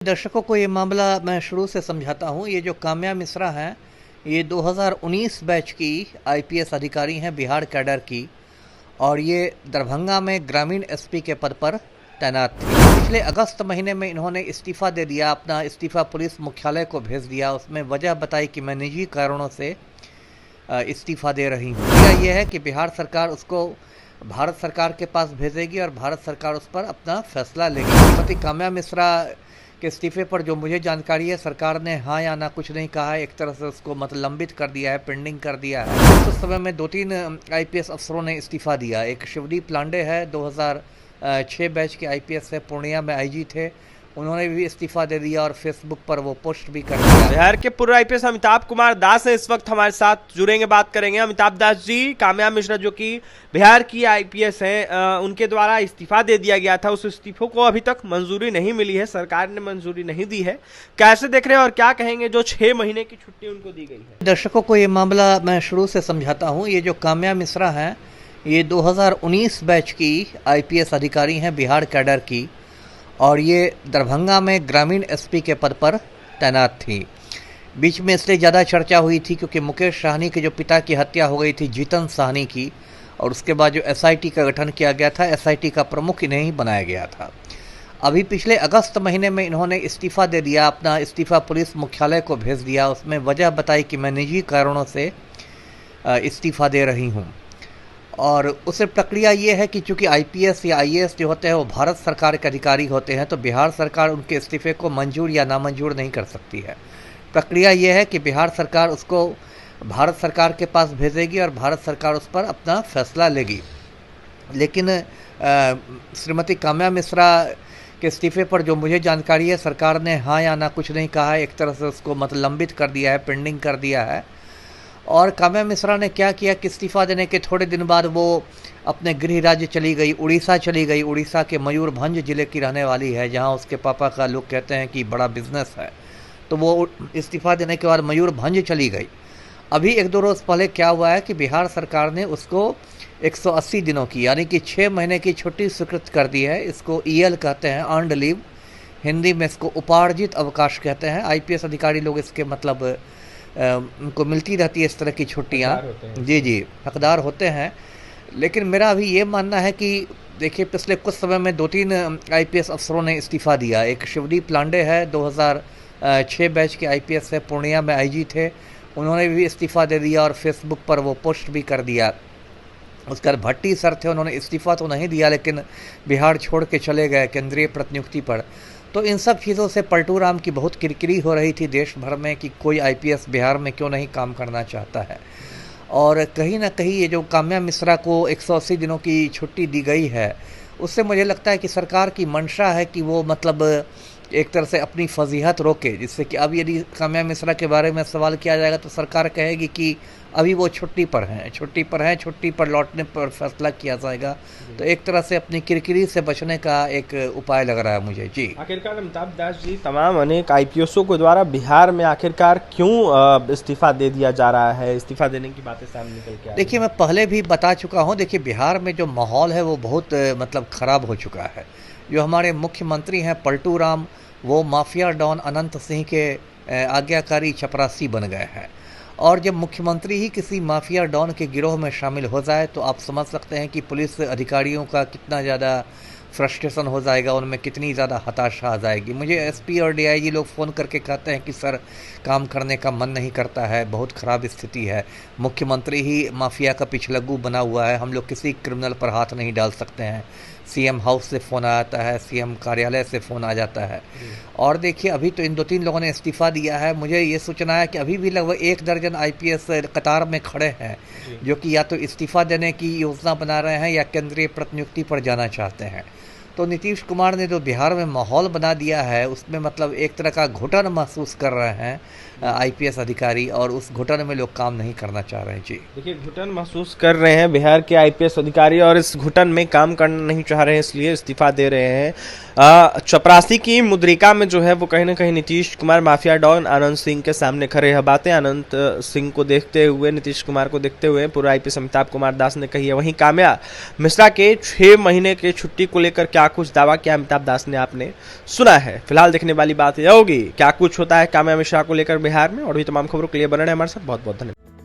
दर्शकों को ये मामला मैं शुरू से समझाता हूँ। ये जो काम्या मिश्रा हैं, ये 2019 बैच की आईपीएस अधिकारी हैं, बिहार कैडर की, और ये दरभंगा में ग्रामीण एसपी के पद पर तैनात थी। पिछले अगस्त महीने में इन्होंने इस्तीफ़ा दे दिया, अपना इस्तीफ़ा पुलिस मुख्यालय को भेज दिया। उसमें वजह बताई कि मैं निजी कारणों से इस्तीफ़ा दे रही हूँ। वजह यह है कि बिहार सरकार उसको भारत सरकार के पास भेजेगी और भारत सरकार उस पर अपना फैसला लेगी। श्रीमती काम्या मिश्रा के इस्तीफे पर जो मुझे जानकारी है, सरकार ने हाँ या ना कुछ नहीं कहा है। एक तरह से उसको लंबित कर दिया है, पेंडिंग कर दिया है। उस समय में 2-3 आईपीएस अफसरों ने इस्तीफा दिया। एक शिवदीप लांडे है, 2006 बैच के आईपीएस है, पूर्णिया में आईजी थे, उन्होंने भी इस्तीफा दे दिया और फेसबुक पर वो पोस्ट भी कर दिया। बिहार के पूर्व आईपीएस अमिताभ कुमार दास है इस वक्त हमारे साथ जुड़ेंगे, बात करेंगे। अमिताभ दास जी, काम्या मिश्रा जो कि बिहार की आईपीएस हैं, उनके द्वारा इस्तीफा दे दिया गया था। उस इस्तीफे को अभी तक मंजूरी नहीं मिली है, सरकार ने मंजूरी नहीं दी है। कैसे देख रहे हैं और क्या कहेंगे जो 6 महीने की छुट्टी उनको दी गई है? दर्शकों को ये मामला मैं शुरू से समझाता हूँ। ये जो काम्या मिश्रा हैं, ये 2019 बैच की आईपीएस अधिकारी हैं, बिहार कैडर की, और ये दरभंगा में ग्रामीण एसपी के पद पर तैनात थी। बीच में इसलिए ज़्यादा चर्चा हुई थी क्योंकि मुकेश साहनी के जो पिता की हत्या हो गई थी, जीतन साहनी की, और उसके बाद जो एसआईटी का गठन किया गया था, एसआईटी का प्रमुख इन्हें ही बनाया गया था। अभी पिछले अगस्त महीने में इन्होंने इस्तीफ़ा दे दिया, अपना इस्तीफ़ा पुलिस मुख्यालय को भेज दिया। उसमें वजह बताई कि मैं निजी कारणों से इस्तीफ़ा दे रही हूँ। और उसे प्रक्रिया ये है कि चूँकि आईपीएस या आईएएस जो होते हैं वो भारत सरकार के अधिकारी होते हैं, तो बिहार सरकार उनके इस्तीफे को मंजूर या नामंजूर नहीं कर सकती है। प्रक्रिया ये है कि बिहार सरकार उसको भारत सरकार के पास भेजेगी और भारत सरकार उस पर अपना फैसला लेगी। लेकिन श्रीमती काम्या मिश्रा के इस्तीफे पर जो मुझे जानकारी है, सरकार ने हाँ या ना कुछ नहीं कहा है। एक तरह से उसको लंबित कर दिया है, पेंडिंग कर दिया है। और काम्या मिश्रा ने क्या किया कि इस्तीफ़ा देने के थोड़े दिन बाद वो अपने गृह राज्य चली गई, उड़ीसा चली गई। उड़ीसा के मयूरभंज ज़िले की रहने वाली है, जहां उसके पापा का लोग कहते हैं कि बड़ा बिजनेस है। तो वो इस्तीफ़ा देने के बाद मयूरभंज चली गई। अभी 1-2 रोज़ पहले क्या हुआ है कि बिहार सरकार ने उसको 180 दिनों की, यानी कि 6 महीने की छुट्टी स्वीकृत कर दी है। इसको ईएल कहते हैं, अर्न्ड लीव, हिंदी में इसको उपार्जित अवकाश कहते हैं। आईपीएस अधिकारी लोग इसके उनको मिलती रहती है इस तरह की छुट्टियाँ। जी, हकदार होते हैं। लेकिन मेरा अभी ये मानना है कि देखिए, पिछले कुछ समय में 2-3 आईपीएस अफसरों ने इस्तीफ़ा दिया। एक शिवदीप लांडे है, 2006 बैच के आईपीएस है, पूर्णिया में आईजी थे, उन्होंने भी इस्तीफ़ा दे दिया और फेसबुक पर वो पोस्ट भी कर दिया। उसके बाद भट्टी सर थे, उन्होंने इस्तीफ़ा तो नहीं दिया लेकिन बिहार छोड़ के चले गए केंद्रीय प्रतिनियुक्ति पर। तो इन सब चीज़ों से पलटू राम की बहुत किरकिरी हो रही थी देश भर में कि कोई आईपीएस बिहार में क्यों नहीं काम करना चाहता है। और कहीं ना कहीं ये जो काम्या मिश्रा को 180 दिनों की छुट्टी दी गई है, उससे मुझे लगता है कि सरकार की मंशा है कि वो एक तरह से अपनी फजीहत रोके, जिससे कि अब यदि काम्या मिश्रा के बारे में सवाल किया जाएगा तो सरकार कहेगी कि अभी वो छुट्टी पर लौटने पर फैसला किया जाएगा। तो एक तरह से अपनी किरकिरी से बचने का एक उपाय लग रहा है मुझे। जी, आखिरकार अमिताभ दास जी, तमाम अनेक आईपीएसओ के द्वारा बिहार में आखिरकार क्यों इस्तीफा दे दिया जा रहा है? इस्तीफा देने की बातें सामने निकल के आ रही हैं। देखिए, मैं पहले भी बता चुका हूँ। देखिए, बिहार में जो माहौल है वो बहुत ख़राब हो चुका है। जो हमारे मुख्यमंत्री हैं पलटू राम, वो माफिया डॉन अनंत सिंह के आज्ञाकारी चपरासी बन गए हैं। और जब मुख्यमंत्री ही किसी माफिया डॉन के गिरोह में शामिल हो जाए तो आप समझ सकते हैं कि पुलिस अधिकारियों का कितना ज़्यादा फ्रस्ट्रेशन हो जाएगा, उनमें कितनी ज़्यादा हताशा आ जाएगी। मुझे एसपी और डीआईजी लोग फ़ोन करके कहते हैं कि सर, काम करने का मन नहीं करता है, बहुत ख़राब स्थिति है, मुख्यमंत्री ही माफिया का पिछलग्गू बना हुआ है, हम लोग किसी क्रिमिनल पर हाथ नहीं डाल सकते हैं। सीएम हाउस से फ़ोन आता है, सीएम कार्यालय से फ़ोन आ जाता है। और देखिए, अभी तो इन 2-3 लोगों ने इस्तीफ़ा दिया है। मुझे ये सूचना है कि अभी भी लगभग 1 दर्जन आईपीएस कतार में खड़े हैं, जो कि या तो इस्तीफ़ा देने की योजना बना रहे हैं या केंद्रीय प्रतिनियुक्ति पर जाना चाहते हैं। तो नीतीश कुमार ने जो बिहार में माहौल बना दिया है, उसमें एक तरह का घुटन महसूस कर रहे हैं आईपीएस अधिकारी, और उस घुटन में लोग काम नहीं करना चाह रहे हैं। जी, देखिए, घुटन महसूस कर रहे हैं बिहार के आईपीएस अधिकारी और इस घुटन में काम करना नहीं चाह रहे हैं, इसलिए इस्तीफा दे रहे हैं। चपरासी की मुद्रिका में जो है वो कहीं ना कहीं नीतीश कुमार माफिया डॉन अनंत सिंह के सामने खड़े हैं। बातें अनंत सिंह को देखते हुए, नीतीश कुमार को देखते हुए पूर्व आईपीएस अमिताभ कुमार दास ने कही है। वहीं काम्या मिश्रा के 6 महीने के छुट्टी को लेकर क्या कुछ दावा किया अमिताभ दास ने आपने सुना है। फिलहाल देखने वाली बात यह होगी क्या कुछ होता है काम्या मिश्रा को लेकर बिहार में। और भी तमाम खबरों के लिए बने रहें हमारे साथ। बहुत बहुत धन्यवाद।